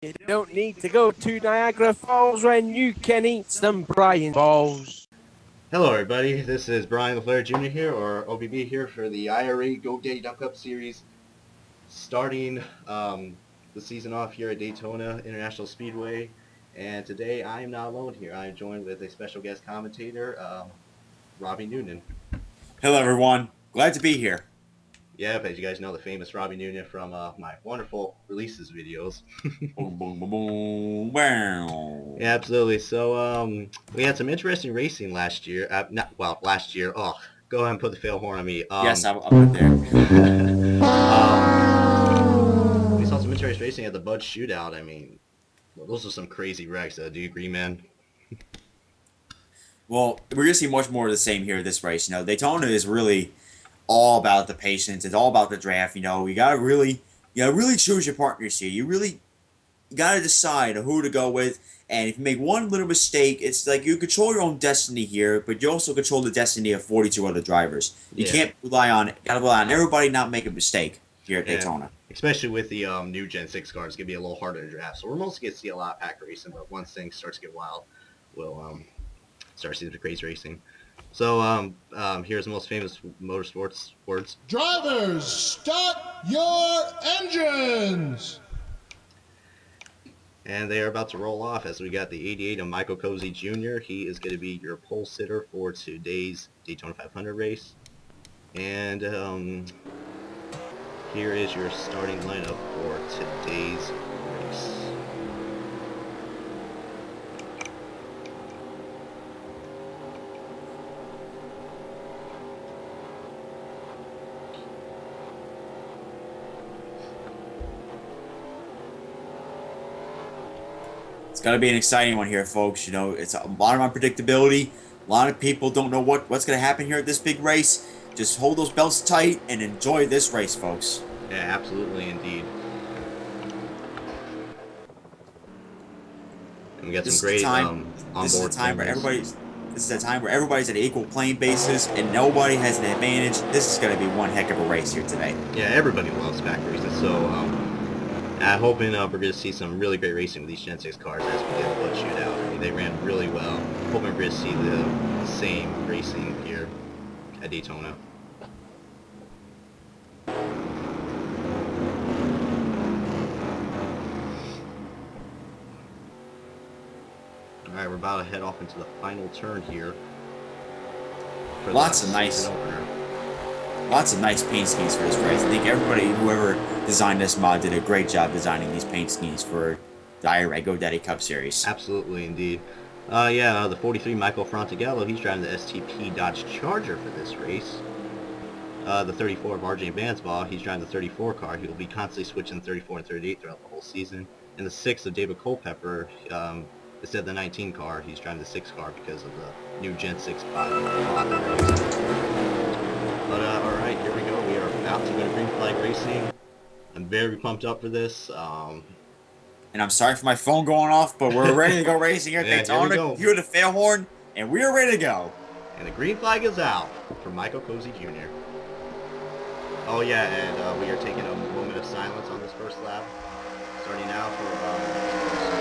You don't need to go to Niagara Falls when you can eat some Brian balls. Hello, everybody. This is Brian LaFleur Jr. here, or OBB here, for the IRA Go Day Dump Cup Series, starting the season off here at Daytona International Speedway. And today I am not alone here. I am joined with a special guest commentator, Robbie Noonan. Hello, everyone. Glad to be here. Yeah, as you guys know, the famous Robbie Noonan from my wonderful releases videos. Boom, boom, boom, boom, wow. Yeah, absolutely. So we had some interesting racing last year. Last year. Oh, go ahead and put the fail horn on me. Yes, I'll put there. We saw some interesting racing at the Bud Shootout. I mean, those are some crazy wrecks. Do you agree, man? Well, we're going to see much more of the same here at this race. Daytona is really all about the patience. It's all about the draft. You gotta really choose your partners here. You gotta decide who to go with. And if you make one little mistake, it's like you control your own destiny here, but you also control the destiny of 42 other drivers. You can't gotta rely on everybody not making a mistake here at Daytona. Especially with the new Gen 6 cars, it's going to be a little harder to draft. So we're mostly going to see a lot of pack racing, but once things start to get wild, we'll start seeing the crazy racing. So here's the most famous motorsports words. Drivers, start your engines! And they are about to roll off as we got the 88 of Michael Cozy Jr. He is going to be your pole sitter for today's Daytona 500 race. And here is your starting lineup for today's race. It's got to be an exciting one here, folks. It's a lot of unpredictability. A lot of people don't know what's going to happen here at this big race. Just hold those belts tight and enjoy this race, folks. Yeah, absolutely, indeed. And we got some great onboard. This is a time where everybody's at an equal playing basis and nobody has an advantage. This is going to be one heck of a race here today. Yeah, everybody loves back racing, so I'm hoping we're going to see some really great racing with these Gen 6 cars as we did the Bud Shootout. I mean, they ran really well. Hoping we're going to see the same racing here at Daytona. Alright, we're about to head off into the final turn here. Lots of nice paint schemes for this race. I think whoever designed this mod did a great job designing these paint schemes for the IRA Go Daddy Cup Series. Absolutely, indeed. The 43 Michael Frontigallo, he's driving the STP Dodge Charger for this race. The 34 of RJ Bansbaugh, he's driving the 34 car. He will be constantly switching the 34 and 38 throughout the whole season. And the 6 of David Culpepper, instead of the 19 car, he's driving the 6 car because of the new Gen 6 But alright, here we go. We are about to go to green flag racing. I'm very pumped up for this. And I'm sorry for my phone going off, but we're ready to go racing here at Daytona. Hear the fail horn, and we are ready to go. And the green flag is out for Michael Cozy Jr. Oh yeah, and we are taking a moment of silence on this first lap. Starting now for some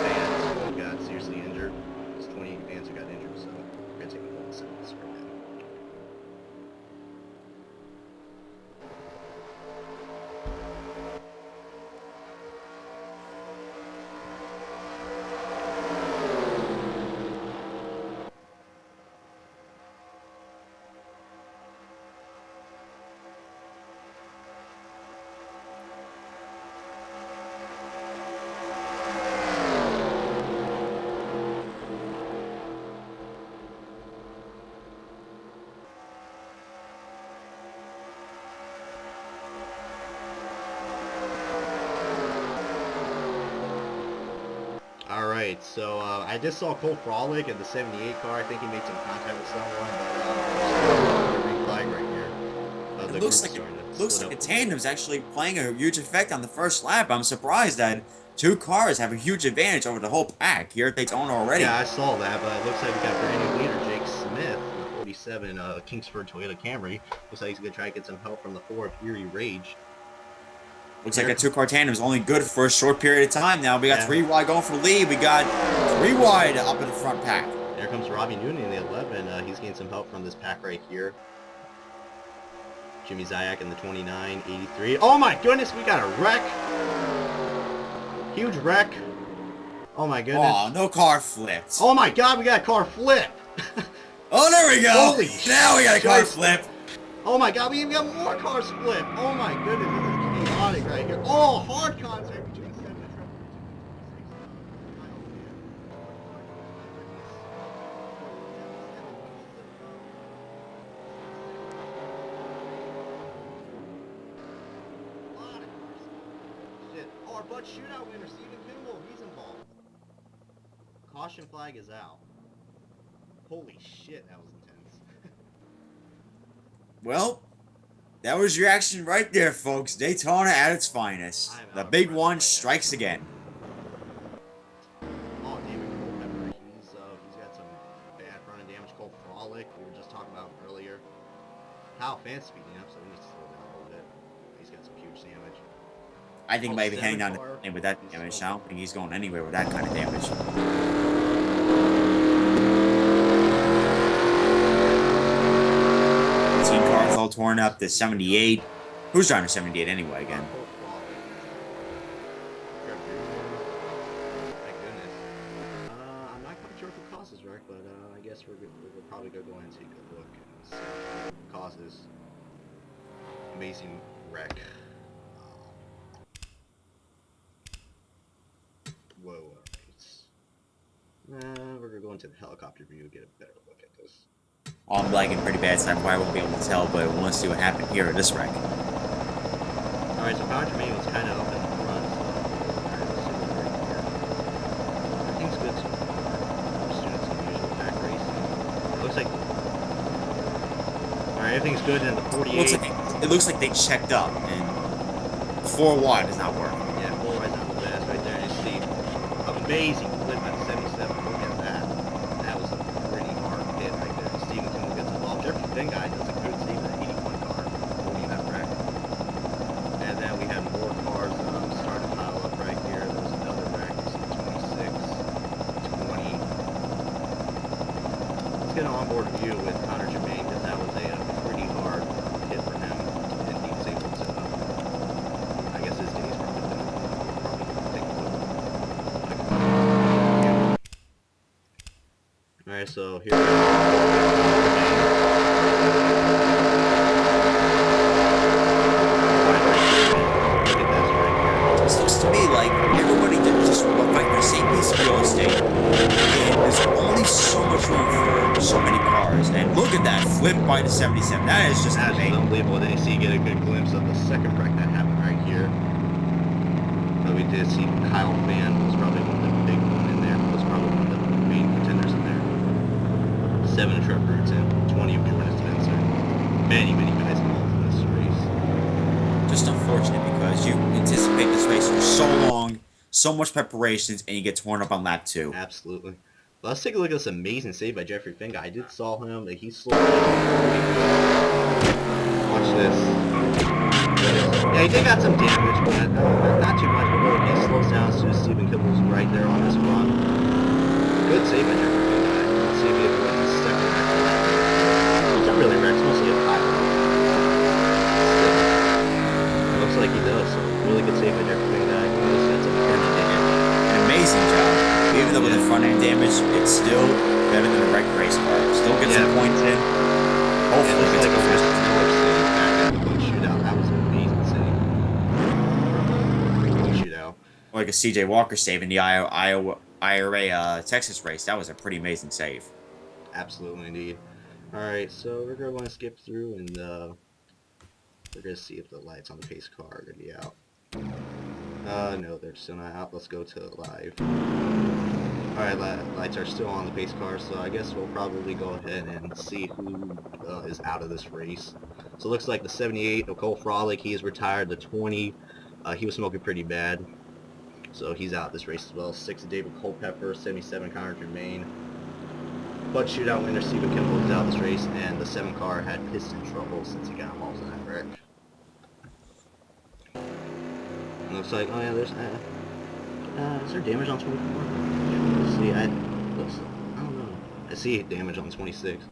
fans who got seriously injured. There's 28 fans who got injured, so we're going to take a moment of silence for them. Alright, so I just saw Cole Frolic in the 78 car. I think he made some contact with someone, but green flag right here. It looks like the tandem's actually playing a huge effect on the first lap. I'm surprised that two cars have a huge advantage over the whole pack here at Daytona already. Yeah, I saw that, but it looks like we got brand new leader Jake Smith in the 47 Kingsford Toyota Camry. Looks like he's going to try to get some help from the 4 of Erie Rage. Looks like a two-car tandem is only good for a short period of time now. We got 3 wide going for the lead. We got 3 wide up in the front pack. There comes Robbie Noonan in the 11. He's getting some help from this pack right here. Jimmy Zayak in the 29, 83. Oh my goodness, we got a wreck. Huge wreck. Oh my goodness. Oh, no car flipped. Oh my god, we got a car flip. Oh, there we go. Holy now we got a car shit. flip. Oh my god, we even got more cars flip. Oh my goodness, this is chaotic right here. Oh, hard concert between 7 and 26. Shit. Oh, our butt shootout winner, Stephen Kimball, he's involved. Caution flag is out. Holy shit, that was intense. Well, that was your action right there, folks. Daytona at its finest. The big one strikes again. Oh, David Culpepper, he's got some bad front end damage called Frolic. We were just talking about him earlier. How fast speeding up, so he needs to slow down a little bit. He's got some huge damage. I think he might be heading down car. with that damage. I don't think he's going anywhere with that kind of damage. Car's all torn up. The 78. Who's driving 78 anyway again? Thank goodness. I'm not quite sure who causes wreck, but I guess we're probably gonna go in and take a look and see who causes amazing wreck. Whoa, alright. We're gonna go into the helicopter view and get a better look at this. Oh, I'm lagging pretty bad, so I probably won't be able to tell, but we'll see what happened here at this wreck. Alright, so Power Jermaine was kind of up in the front, so everything's good so far. We're doing some usual pack racing. It looks like... Alright, everything's good in the 48. It looks like they checked up, and 4 wide is not working. Yeah, 4 wide's not the best right there. You see, amazing flip at 77. Look at that. That was a pretty hard hit right there. Stephen Kimball gets involved. Jeffrey Finn guy does a good save at 81 car, holding that wreck. And then we had more cars starting to pile up right here. There was another wreck. You see 26, 20. Let's get an onboard view with Connor Jermaine because that was a pretty hard hit for him. And he was able to, I guess his days probably done. Probably take a look. Alright, so here we This looks to me like everybody did just fight the same piece of real estate, and there's only so much room for so many cars. And look at that flip by the 77. That is just That's amazing. unbelievable. Then you see, get a good glimpse of the second wreck that happened right here. But we did see Kyle Fan was probably one of the big one in there. Was probably one of the main contenders in there. 7 of Trevor Brutton, 20 of Jordan Spencer. Many guys involved in this race. Just unfortunate because you anticipate this race for so long, so much preparations, and you get torn up on lap 2. Absolutely. But let's take a look at this amazing save by Jeffrey Finga. I did saw him, but he slowed down. Watch this. Yeah, he did got some damage, but not too much. But he slows down as soon as Stephen Kimball's right there on his front. Good save by Jeffrey Finga. Let's see if he can win his second wreck. It's not really wrecks, mostly a pile. It looks like he does, so really good save by Jeffrey Finga. An amazing job. Even though with the front end damage, it's still better than a wrecked race car. Still gets some points in. Hopefully it's gets like a a first. Miller save back at the one shootout. That was an amazing save. One shootout. Like a CJ Walker save in the IRA Texas race. That was a pretty amazing save. Absolutely, indeed. Alright, so we're going to skip through and we're going to see if the lights on the pace car are going to be out. No, they're still not out. Let's go to live. Alright, lights are still on the pace car, so I guess we'll probably go ahead and see who is out of this race. So it looks like the 78, Nicole Frolic, he is retired. The 20, he was smoking pretty bad, so he's out this race as well. 6, David Culpepper. 77, Connor Jermaine. But shootout winner Stephen Kimball is out this race, and the 7 car had piston trouble since he got involved in that wreck. looks like, oh yeah, there's, is there damage on 24? Let's see, I don't know. I see damage on 26.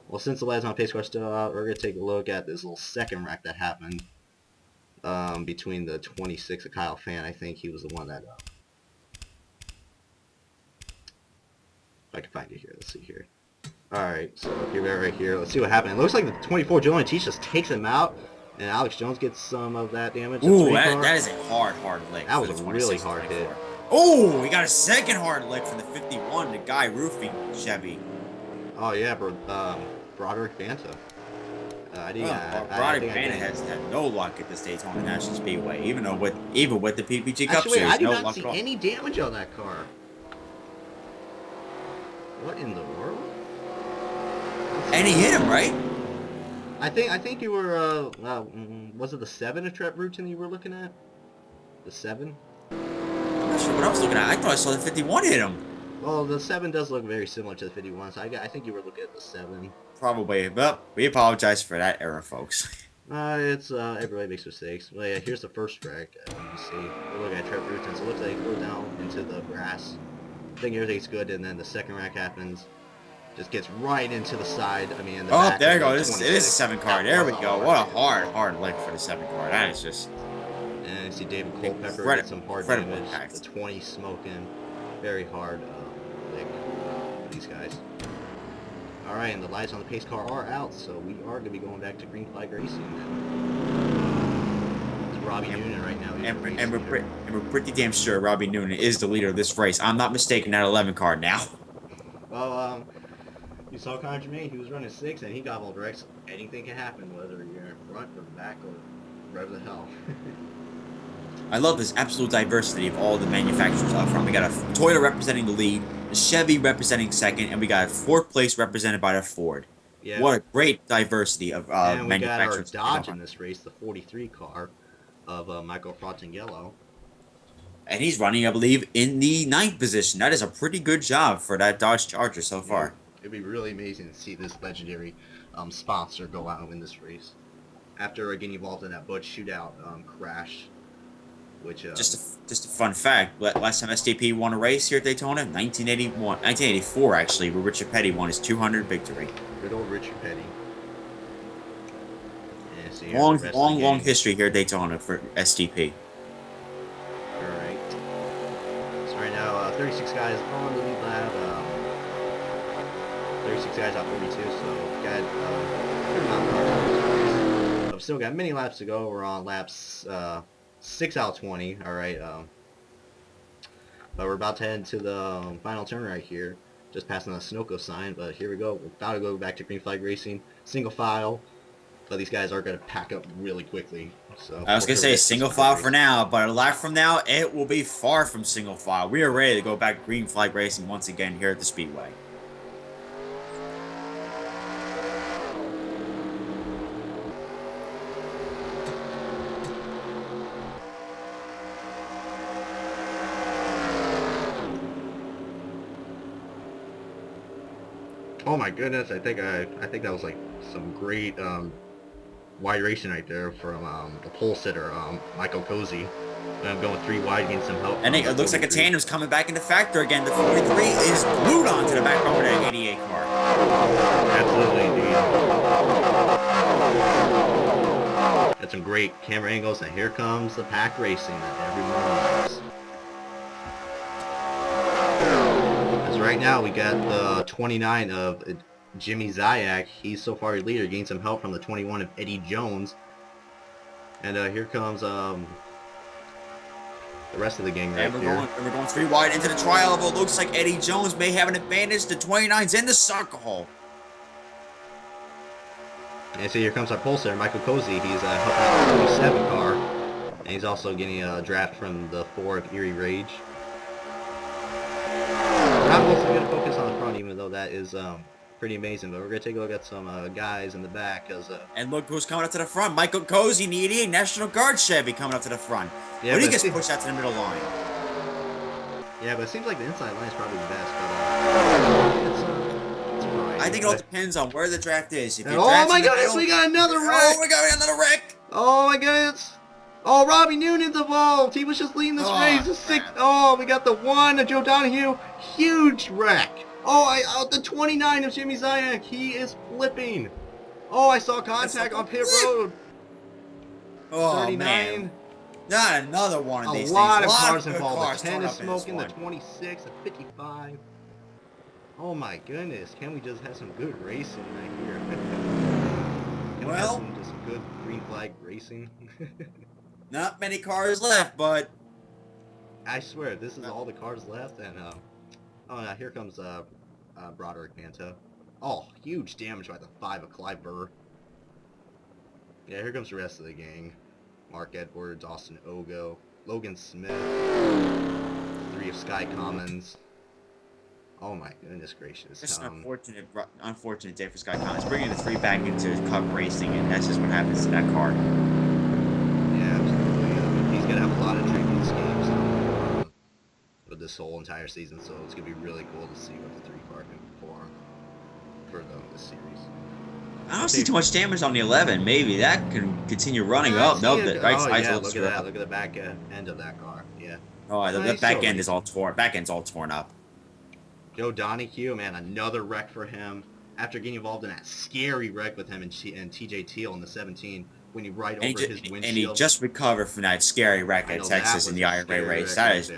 Well, since the lights on pace car still out, we're going to take a look at this little second wreck that happened between the 26 of Kyle Fan. I think he was the one that, if I can find it here, let's see here. Alright, so here we are right here. Let's see what happened. It looks like the 24 Joe and Teach just takes him out, and Alex Jones gets some of that damage. Ooh, that is a hard lick. That was a really hard hit. Oh, we got a second hard lick from the 51, the guy roofing Chevy. Oh yeah, Broderick Banta. Broderick Banta has had no luck at this Daytona National Speedway, even with the PPG Cup Actually, Series. I did no not see any damage on that car. What in the world? And he hit him, right? I think you were, was it the 7 of Trent Rutan you were looking at? The 7? I'm not sure what I was looking at. I thought I saw the 51 hit him. Well, the 7 does look very similar to the 51, so I think you were looking at the 7. Probably, but we apologize for that error, folks. It's, everybody makes mistakes. Well, yeah, here's the first wreck. You can see, we're looking at Trent Rutan, so it looks like he flew down into the grass. I think everything's good, and then the second wreck happens. Just gets right into the side. I mean, in the back there you go. The It is a 7 car. There we go. What a hard lick for the 7 car. That is just. And you see David Culpepper get some hard damage. The 20 smoking. Very hard lick for these guys. Alright, and the lights on the pace car are out, so we are going to be going back to green flag racing. It's Robbie Noonan right now. And we're pretty damn sure Robbie Noonan is the leader of this race. I'm not mistaken that 11 car now. Well, you saw Connor Jermaine, he was running 6 and he gobbled wrecks. Anything can happen, whether you're in front or back or wherever the hell. I love this absolute diversity of all the manufacturers up front. We got a Toyota representing the lead, a Chevy representing second, and we got a 4th place represented by the Ford. Yeah. What a great diversity of and we manufacturers. got our Dodge in this race, the 43 car of Michael Frontingello. And he's running, I believe, in the 9th position. That is a pretty good job for that Dodge Charger so far. Yeah, it'd be really amazing to see this legendary sponsor go out and win this race. After getting involved in that Butch shootout crash. Which, just a fun fact. Last time STP won a race here at Daytona, 1984 actually, where Richard Petty won his 200th victory. Good old Richard Petty. Yeah, so long history here at Daytona for STP. Alright. So right now, 36 guys on the lead lap. 36 guys out 42, so got a good amount of cars. So still got many laps to go. We're on laps 6 out of 20. Alright. But we're about to head into the final turn right here. Just passing the Sunoco sign, but here we go. We're about to go back to green flag racing. Single file. But these guys are going to pack up really quickly. So I was going to say single file for now, but a lap from now, it will be far from single file. We are ready to go back green flag racing once again here at the Speedway. Oh my goodness! I think that was like some great wide racing right there from the pole sitter Michael Cozy. I'm going 3 wide, getting some help. And it looks like a tandem's coming back into factor again. The 43 is glued onto the back row of that 88 car. Absolutely, indeed. Got some great camera angles, and here comes the pack racing that everyone loves. Right now we got the 29 of Jimmy Zayak. He's so far your leader, getting some help from the 21 of Eddie Jones. And here comes the rest of the gang right here. We're going 3 wide into the trial, although it looks like Eddie Jones may have an advantage. The 29's in the sucker hole. And so here comes our pole sitter, Michael Cozy. He's helping out the 27 car. And he's also getting a draft from the 4 of Erie Rage. I'm also going to focus on the front, even though that is pretty amazing. But we're going to take a look at some guys in the back. And look who's coming up to the front. Michael Cozy, the 88 National Guard Chevy, coming up to the front. Yeah, but he gets pushed out to the middle line. Yeah, but it seems like the inside line is probably the best. But I think it all depends on where the draft is. If oh my goodness, we got another wreck! Oh, we got another wreck! Oh my goodness! Oh, Robbie Noonan's involved. He was just leading this race. The six. Oh, we got the 1 of Joe Donahue. Huge wreck. Oh, the 29 of Jimmy Zayak. He is flipping. Oh, I saw contact on pit road. Oh 39. man, not another one of these A lot things. of cars good involved. cars The 10 torn is up in this smoking. The one. 26, the 55. Oh my goodness. Can we just have some good racing right here? Can we have some just good green flag racing? Not many cars left, but I swear, this is all the cars left, and oh, now here comes Broderick Manta. Oh, huge damage by the 5 of Clive Burr. Yeah, here comes the rest of the gang. Mark Edwards, Austin Ogo, Logan Smith, 3 of Sky Commons. Oh my goodness gracious. just an unfortunate day for Sky Commons. Bringing the 3 back into Cup racing, and that's just what happens to that car. Yeah, absolutely. He's gonna have a lot of tricking schemes with this whole entire season, so it's gonna be really cool to see what the 3 car can perform for this series. I don't see too much damage on the 11. Maybe that can continue running up. Nope, the right side's yeah, looks look at rough. that. Look at the back end of that car. Yeah. Oh, the back end is all torn. Back end's all torn up. Joe Donahue, man, another wreck for him. After getting involved in that scary wreck with him and TJ Teal in the 17, when he over his windshield. And he just recovered from that scary wreck at Texas in the IRA race. That is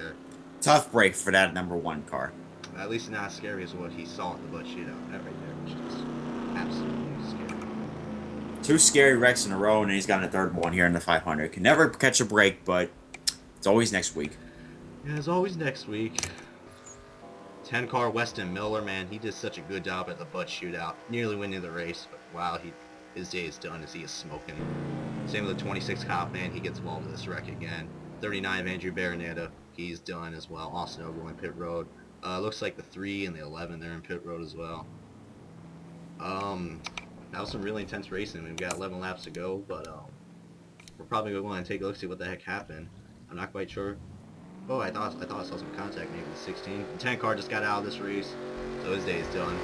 tough break for that #1 car. At least not as scary as what he saw at the butt shootout. That right there was just absolutely scary. 2 scary wrecks in a row, and he's got a 3rd one here in the 500. Can never catch a break, but it's always next week. Yeah, it's always next week. 10 car Weston Miller, man, he did such a good job at the butt shootout. Nearly winning the race, but wow, his day is done as he is smoking. Same with the 26 cop, man, he gets involved in this wreck again. 39 of Andrew Baronetta, he's done as well. Austin Ogle in pit road. Looks like the 3 and the 11, they're in pit road as well. That was some really intense racing. We've got 11 laps to go, but we're probably going to want to take a look, see what the heck happened. I'm not quite sure. Oh, I thought I saw some contact maybe the 16. The 10 car just got out of this race, so his day is done.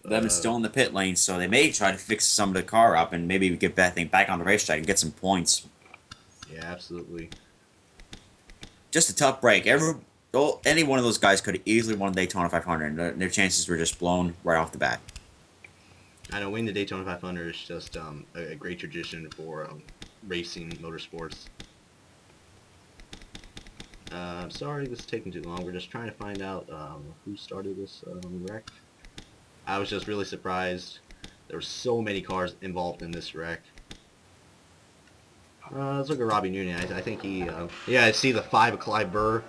11's still in the pit lane, so they may try to fix some of the car up and maybe get that thing back on the racetrack and get some points. Yeah, absolutely. Just a tough break. Any one of those guys could have easily won the Daytona 500, and their chances were just blown right off the bat. I know winning the Daytona 500 is just a great tradition for racing motorsports. I'm sorry this is taking too long. We're just trying to find out who started this wreck. I was just really surprised. There were so many cars involved in this wreck. Let's look at Robbie Noonan. I think he... yeah, I see the 5 of Clive Burr.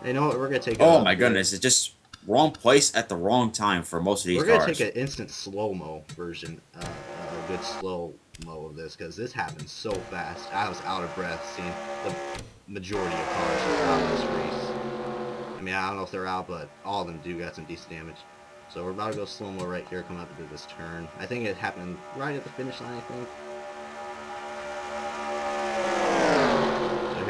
You know what? We're going to take... Oh my goodness. It's just wrong place at the wrong time for most of these cars. We're going to take an instant slow-mo version, a good slow-mo of this, because this happened so fast. I was out of breath seeing the majority of cars out of this race. I mean, I don't know if they're out, but all of them do got some decent damage. So we're about to go slow-mo right here, come up into this turn. I think it happened right at the finish line, I think. So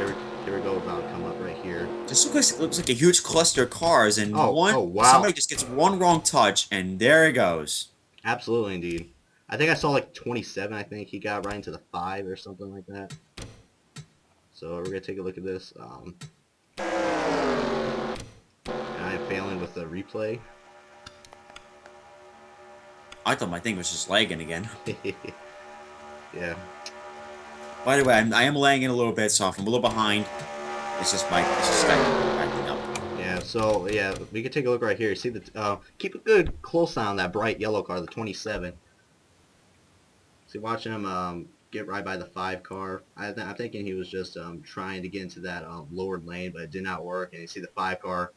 here we go, about to come up right here. Just looks like a huge cluster of cars, and wow. Somebody just gets one wrong touch, and there it goes. Absolutely, indeed. I think I saw like 27, I think. He got right into the 5 or something like that. So we're going to take a look at this. And I am failing with the replay. I thought my thing was just lagging again. Yeah. By the way, I am lagging a little bit, so if I'm a little behind, it's just acting up. Yeah, so, yeah, we can take a look right here. See the, keep a good close eye on that bright yellow car, the 27. See, watching him get right by the 5 car. I'm thinking he was just trying to get into that lowered lane, but it did not work. And you see the 5 car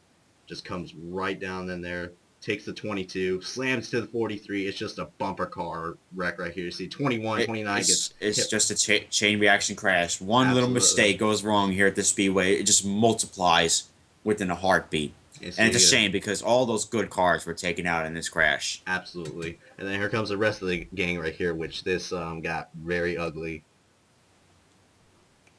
just comes right down in there, takes the 22, slams to the 43. It's just a bumper car wreck right here. You see 21, 29 gets It's hit. just a chain reaction crash. One little mistake goes wrong here at the speedway. It just multiplies within a heartbeat. And it's a shame because all those good cars were taken out in this crash. Absolutely. And then here comes the rest of the gang right here, which this got very ugly.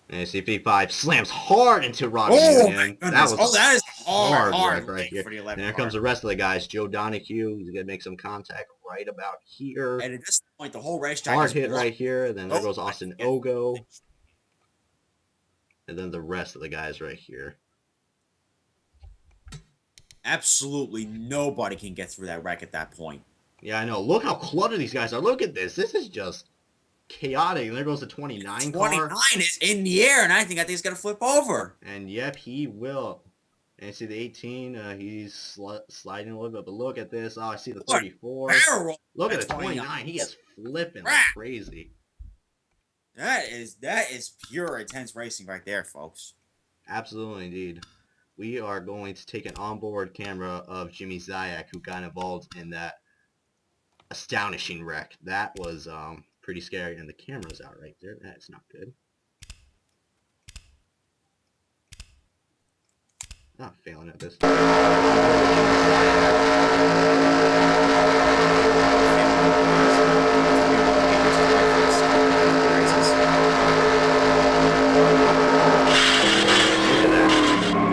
And CP5 slams hard into Robbie Oh, Union. my goodness. That is hard right here. for the And 11 here car. comes the rest of the guys. Joe Donahue, he's going to make some contact right about here. And at this point, the whole racetrack Hard is hit blocked. right here. And then there Oh, goes Austin Ogo. And then the rest of the guys right here. Absolutely nobody can get through that wreck at that point. Yeah, I know. Look how cluttered these guys are. Look at this. This is just chaotic. And there goes the 29 car. 29 is in the air, and I think it's going to flip over. And yep, he will. And you see the 18, he's sliding a little bit. But look at this. Oh, I see the 34. Barrel. Look at the 29. He is flipping like crazy. That is pure intense racing right there, folks. Absolutely, indeed. We are going to take an onboard camera of Jimmy Zayak, who got involved in that astonishing wreck. That was pretty scary, and the camera's out right there. That's not good. Not failing at this.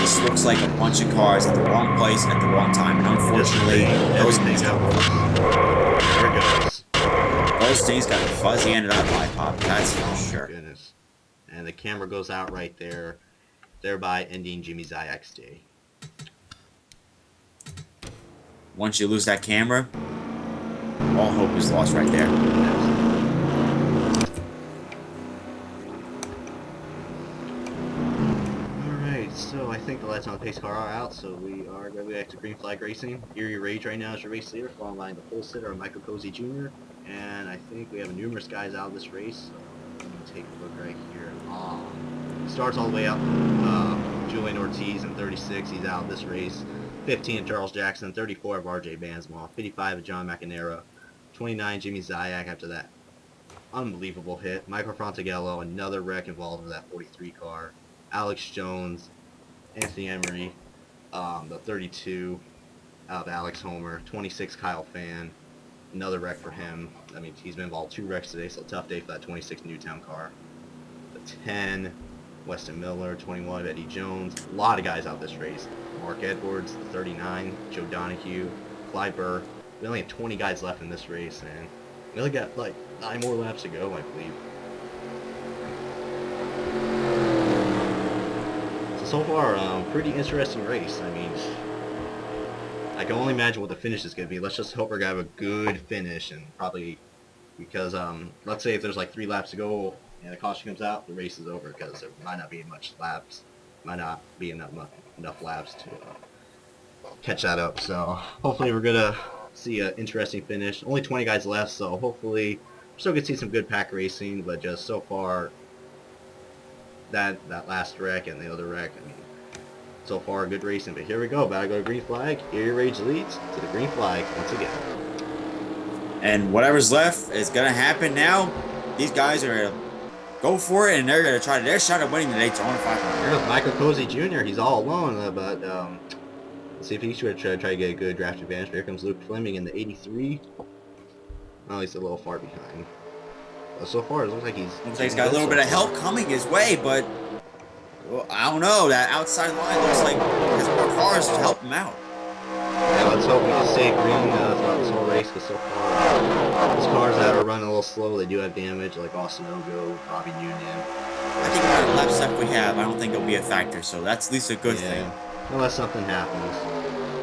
This looks like a bunch of cars at the wrong place at the wrong time, and unfortunately, those things got There it goes. those things got the fuzzy end of that light pop. That's for sure. Goodness. And the camera goes out right there, thereby ending Jimmy Zayak's day. Once you lose that camera, all hope is lost right there. Alright, so I think the lights on the pace car are out, so we are going to go back to Green Flag Racing. Erie Rage right now is your race leader, followed by the pole sitter, Michael Cozy Jr. And I think we have numerous guys out of this race. So let me take a look right here. Starts all the way up. Julian Ortiz in 36, he's out of this race. 15 Charles Jackson, 34 of RJ Bansmall, 55 of John McNamara, 29 Jimmy Zayak after that unbelievable hit. Michael Frontigello, another wreck involved with that 43 car. Alex Jones, Anthony Emery, the 32 out of Alex Homer, 26 Kyle Fan, another wreck for him. I mean, he's been involved 2 wrecks today, so a tough day for that 26 Newtown car. The 10, Weston Miller, 21 Eddie Jones. A lot of guys out this race. Mark Edwards, the 39, Joe Donahue, Clyde Burr. We only have 20 guys left in this race, and we only got like 9 more laps to go, I believe. So far, pretty interesting race. I mean, I can only imagine what the finish is going to be. Let's just hope we're going to have a good finish, and probably, because, let's say if there's like 3 laps to go, and the caution comes out, the race is over, because there might not be much laps. Might not be enough laps to catch that up. So hopefully we're gonna see an interesting finish. Only 20 guys left, so hopefully we're still gonna see some good pack racing. But just so far, that last wreck and the other wreck, I mean, so far good racing. But here we go. About to go to green flag. Erie Rage leads to the green flag once again. And whatever's left is gonna happen now. These guys are gonna go for it, and they're gonna try their shot at winning the Daytona 500. Here's Michael Cozy Jr. He's all alone, but let's see if he should try to get a good draft advantage. Here comes Luke Fleming in the 83. Oh, he's a little far behind. But so far, it looks like he's got a little bit of help coming his way, but well, I don't know. That outside line looks like there's more cars to help him out. Yeah, let's hope we can stay green throughout this whole race, because so far, these cars that are running a little slow, they do have damage, like Austin Ogo, Robbie Union. I think about the laps left we have, I don't think it'll be a factor, so that's at least a good thing. Unless something happens.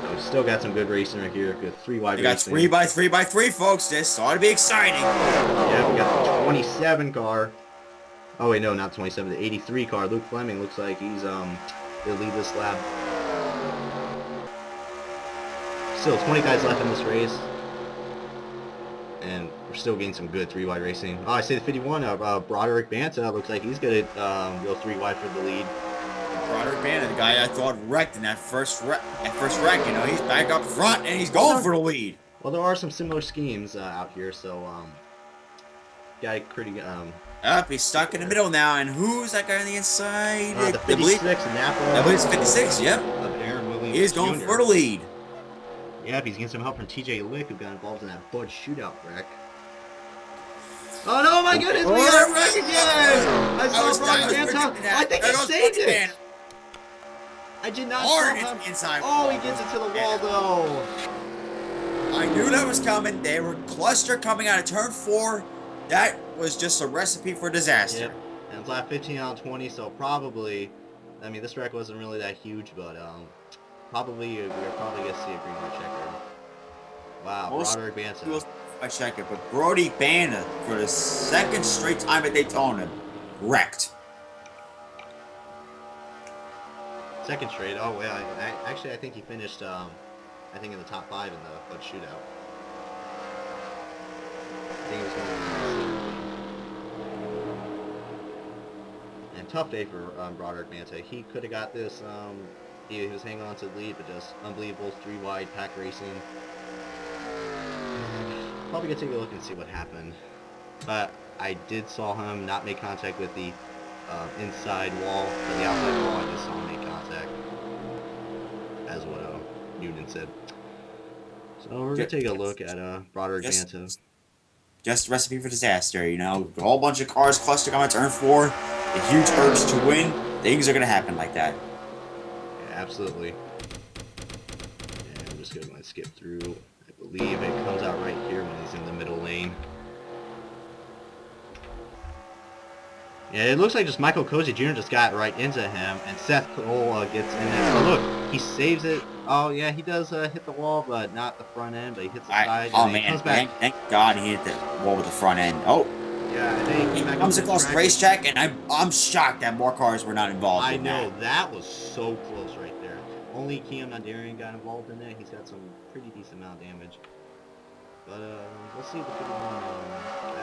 We've still got some good racing right here. Good 3 wide racing. We got 3x3x3, folks. This ought to be exciting. Yeah, we got the 27 car. Oh wait, no, not 27. The 83 car. Luke Fleming looks like he's gonna lead this lap. Still 20 guys left in this race, and we're still getting some good 3 wide racing. Oh, I say the 51. Broderick Banta looks like he's gonna go 3 wide for the lead. Broderick Banta, the guy I thought wrecked in that first wreck, you know, he's back up front and he's going for the lead. Well, there are some similar schemes out here, so got pretty Up, he's stuck in the middle now, and who's that guy on the inside? the 56 Napa. I believe it's 56. Yep. Of Aaron Williams. He's going Jr. for the lead. Yep, he's getting some help from TJ Lick, who got involved in that Bud shootout wreck. Oh no, my goodness, we got a wreck again! I was saw Brody Banta. predicting that. I think There he goes saved Brody it. Banta. I did not Hard saw hits him. the inside Oh, wall. he gets it to the wall though. I knew that was coming. They were cluster coming out of turn 4. That was just a recipe for disaster. Yep. And it's lap 15 out of 20, so probably, I mean, this wreck wasn't really that huge, but probably we're probably gonna see a green light checker. Wow, Broderick Banta. I check it, but Brody Banta for the second straight time at Daytona wrecked. Second straight. Oh yeah. Actually, I think he finished. I think in the top 5 in the Bud shootout. I think he was going to and tough day for Broderick Banta. He could have got this. He was hanging on to the lead, but just unbelievable 3-wide pack racing. Probably gonna take a look and see what happened. But I did saw him not make contact with the inside wall, but the outside wall I just saw him make contact. As what Newton said. So we're gonna take a look at Broderick Banta. Just a recipe for disaster, you know. A whole bunch of cars clustered on turn 4. A huge urge to win. Things are gonna happen like that. Yeah, absolutely. And I'm just gonna skip through. I believe it comes out right here when he's in the middle lane. Yeah, it looks like just Michael Cozy Jr. just got right into him, and Seth Cole gets in there. Oh, look, he saves it. Oh, yeah, he does hit the wall, but not the front end, but he hits the side. Oh, and man, comes back. thank God he hit the wall with the front end. Oh, yeah, I think he comes across the racetrack, and I'm shocked that more cars were not involved I in know, that. that was so close right there. Only Kiam Nandarian got involved in it. He's got some pretty decent amount of damage. But we'll see the 51. I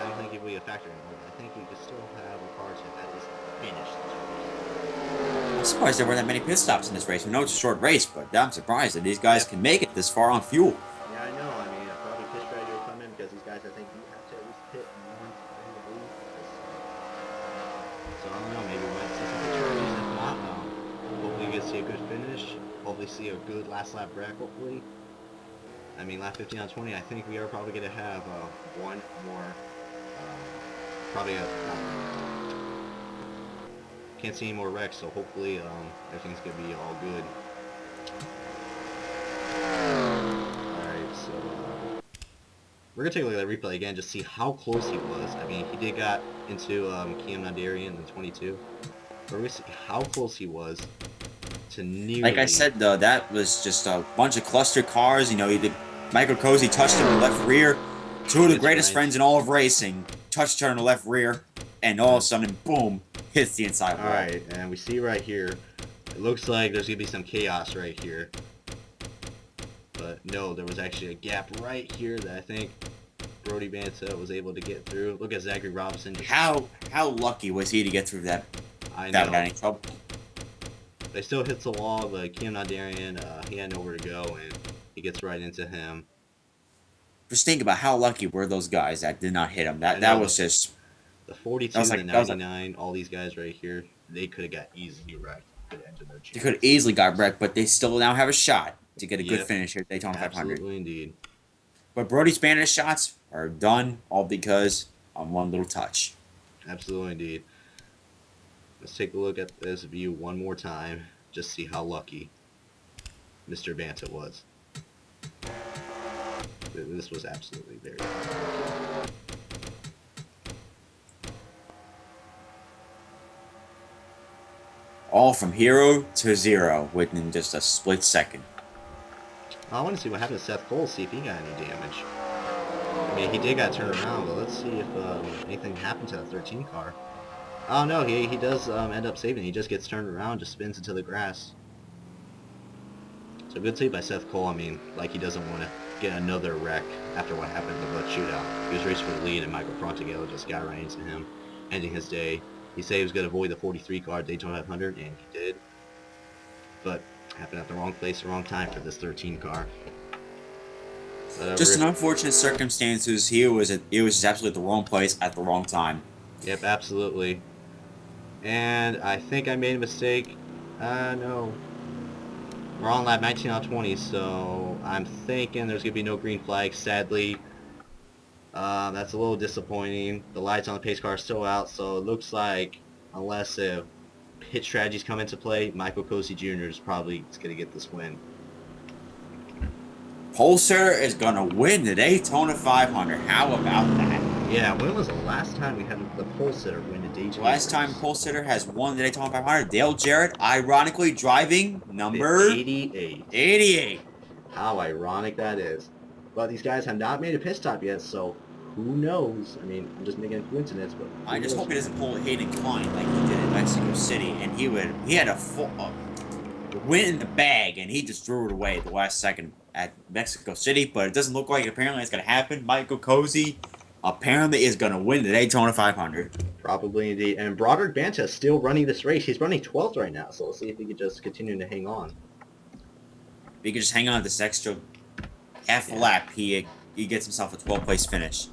don't think it will be a factor anymore. I think you could still have a car to at least finish this race. I'm surprised there weren't that many pit stops in this race. We know it's a short race, but I'm surprised that these guys can make it this far on fuel. Yeah, I know. I mean, probably pit strategy will come in because these guys, I think, do have to at least pit once in the booth. So I don't know. Maybe we might see some pit strategies. If not, hopefully we get to see a good finish. Hopefully see a good last lap wreck. Hopefully. I mean, lap 15 on 20, I think we are probably going to have one more, probably can't see any more wrecks, so hopefully everything's going to be all good. Alright, so we're going to take a look at that replay again, just see how close he was. I mean, he did got into Kiam Nandarian in 22, but we're going to see how close he was to nearly... Like I said, though, that was just a bunch of cluster cars. You know, Michael Cozy touched him in the left rear. Two of the greatest friends in all of racing touched her in the left rear, and all of a sudden, boom, hits the inside wall. Alright, and we see right here, it looks like there's going to be some chaos right here. But no, there was actually a gap right here that I think Brody Banta was able to get through. Look at Zachary Robinson. How lucky was he to get through that? I That know. got any trouble. They still hits the wall, but Kiam Nandarian, he had nowhere to go, and he gets right into him. Just think about how lucky were those guys that did not hit him. That was just... The 42, the 99, all these guys right here, they could have got easily wrecked. They could have easily got wrecked, but they still now have a shot to get a good finish here at Daytona 500. Absolutely, indeed. But Brody's Spanish shots are done, all because on one little touch. Absolutely, indeed. Let's take a look at this view one more time, just see how lucky Mr. Banta was. This was absolutely very lucky. All from hero to zero within just a split second. I want to see what happened to Seth Cole, see if he got any damage. I mean, he did got turned around, but let's see if anything happened to that 13 car. Oh no, he does end up saving. He just gets turned around, just spins into the grass. So good save by Seth Cole. I mean, like he doesn't want to get another wreck after what happened in the Bud shootout. He was racing for the lead, and Michael Frontigalo just got right into him, ending his day. He said he was going to avoid the 43 car at Daytona 500, and he did. But happened at the wrong place, the wrong time for this 13 car. Just an unfortunate circumstances. He was just absolutely at the wrong place at the wrong time. Yep, absolutely. And I think I made a mistake. No. We're on lap 19 out of 20, so I'm thinking there's going to be no green flag, sadly. That's a little disappointing. The lights on the pace car are still out, so it looks like unless pit strategies come into play, Michael Cozy Jr. is probably going to get this win. Pulsar is going to win the Daytona 500. How about that? Yeah, when was the last time we had the pole sitter win the Daytona? The last time Pulsar has won the Daytona 500, Dale Jarrett, ironically driving number 88. 88. How ironic that is. But these guys have not made a pit stop yet, so who knows? I mean, I'm just making a coincidence, but I just hope he doesn't pull Hayden Klein like he did in Mexico City, and he had a full win in the bag, and he just threw it away at the last second at Mexico City. But it doesn't look like apparently it's going to happen. Michael Cozy apparently is going to win the Daytona 500. Probably indeed. And Broderick Banta is still running this race. He's running 12th right now, so we'll see if he can just continue to hang on. If he could just hang on this extra half a lap, he gets himself a 12th place finish.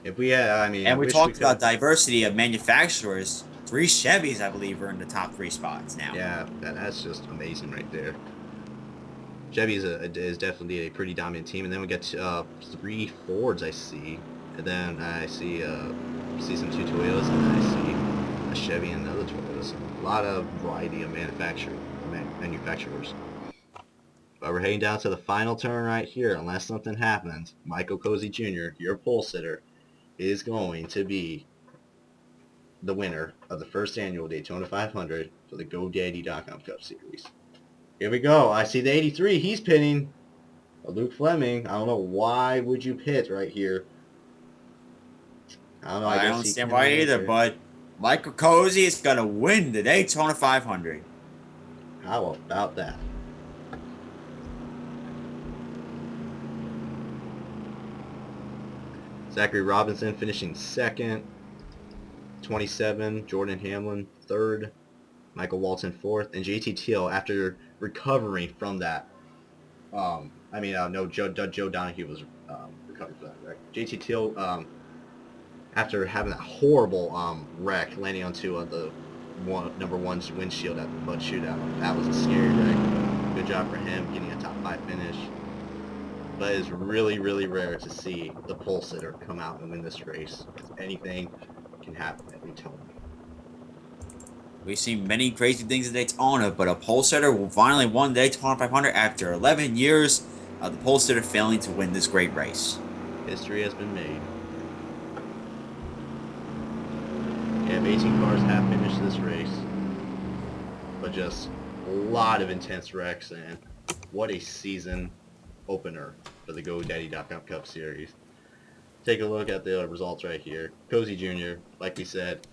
If we had, I mean, and we talked about diversity of manufacturers. 3 Chevys, I believe, are in the top 3 spots now. Yeah, that's just amazing right there. Chevy is definitely a pretty dominant team, and then we get 3 Fords I see, and then I see some 2 Toyotas, and then I see a Chevy and another Toyota. So a lot of variety of manufacturers. But we're heading down to the final turn right here. Unless something happens, Michael Cozy Jr., your pole sitter, is going to be the winner of the first annual Daytona 500 for the GoDaddy.com Cup Series. Here we go. I see the 83. He's pitting. Luke Fleming. I don't know. Why would you pit right here? I don't know. I don't understand why either, but Michael Cozy is going to win the Daytona 500. How about that? Zachary Robinson finishing second. 27. Jordan Hamlin third. Michael Walton fourth. And JT Teal, after recovering from that, Joe Donahue was recovering from that wreck. JT Teal, after having that horrible wreck, landing onto the number 1 windshield at the Mud Shootout. That was a scary wreck. Good job for him getting a top 5 finish. But it's really, really rare to see the pole sitter come out and win this race. Anything can happen at Daytona. We've seen many crazy things at Daytona, but a pole sitter finally won the Daytona 500 after 11 years of the pole sitter failing to win this great race. History has been made. Yeah, 18 cars have finished this race, but just a lot of intense wrecks, and what a season opener for the GoDaddy.com Cup Series. Take a look at the results right here. Cozy Jr., like we said,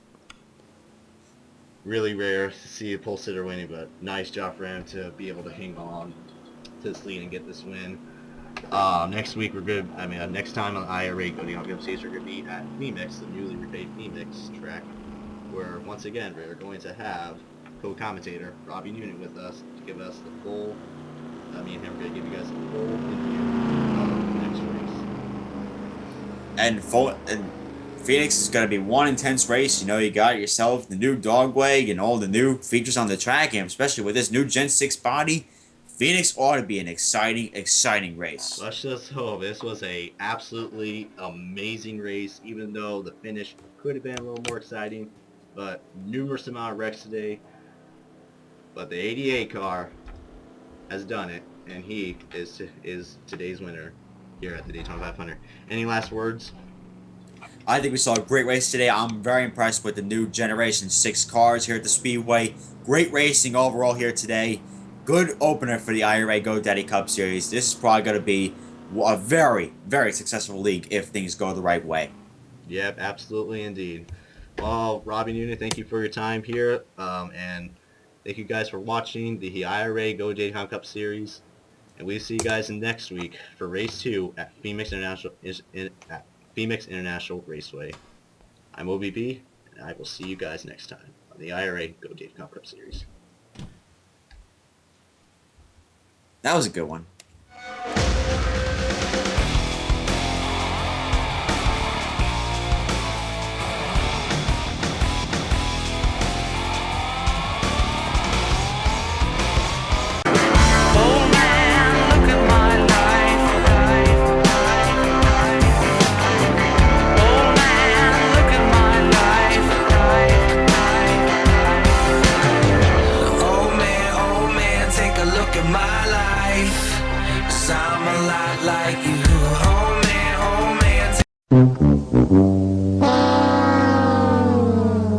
really rare to see a pole sitter winning, but nice job for him to be able to hang on to this lead and get this win. Next week we're good. Next time on IRA GoDaddy.com Cup Series, we're going to be at Phoenix, the newly repaid Phoenix track, where once again we're going to have co-commentator Robbie Noonan with us to give us the full. Me and him are going to give you guys a full review of the next race. And Phoenix is going to be one intense race. You know, you got yourself the new dogleg and all the new features on the track, and especially with this new Gen 6 body, Phoenix ought to be an exciting race. Let's just hope. This was a absolutely amazing race, even though the finish could have been a little more exciting, but numerous amount of wrecks today. But the 88 car has done it, and he is today's winner here at the Daytona 500. Any last words? I think we saw a great race today. I'm very impressed with the new Generation 6 cars here at the Speedway. Great racing overall here today. Good opener for the IRA GoDaddy Cup Series. This is probably going to be a very, very successful league if things go the right way. Yep, absolutely indeed. Well, Robbie Noonan, thank you for your time here, and thank you guys for watching the IRA GoDaddy Cup Series. And we'll see you guys next week for Race 2 at Phoenix International Raceway. I'm OBP, and I will see you guys next time on the IRA GoDaddy Cup Series. That was a good one.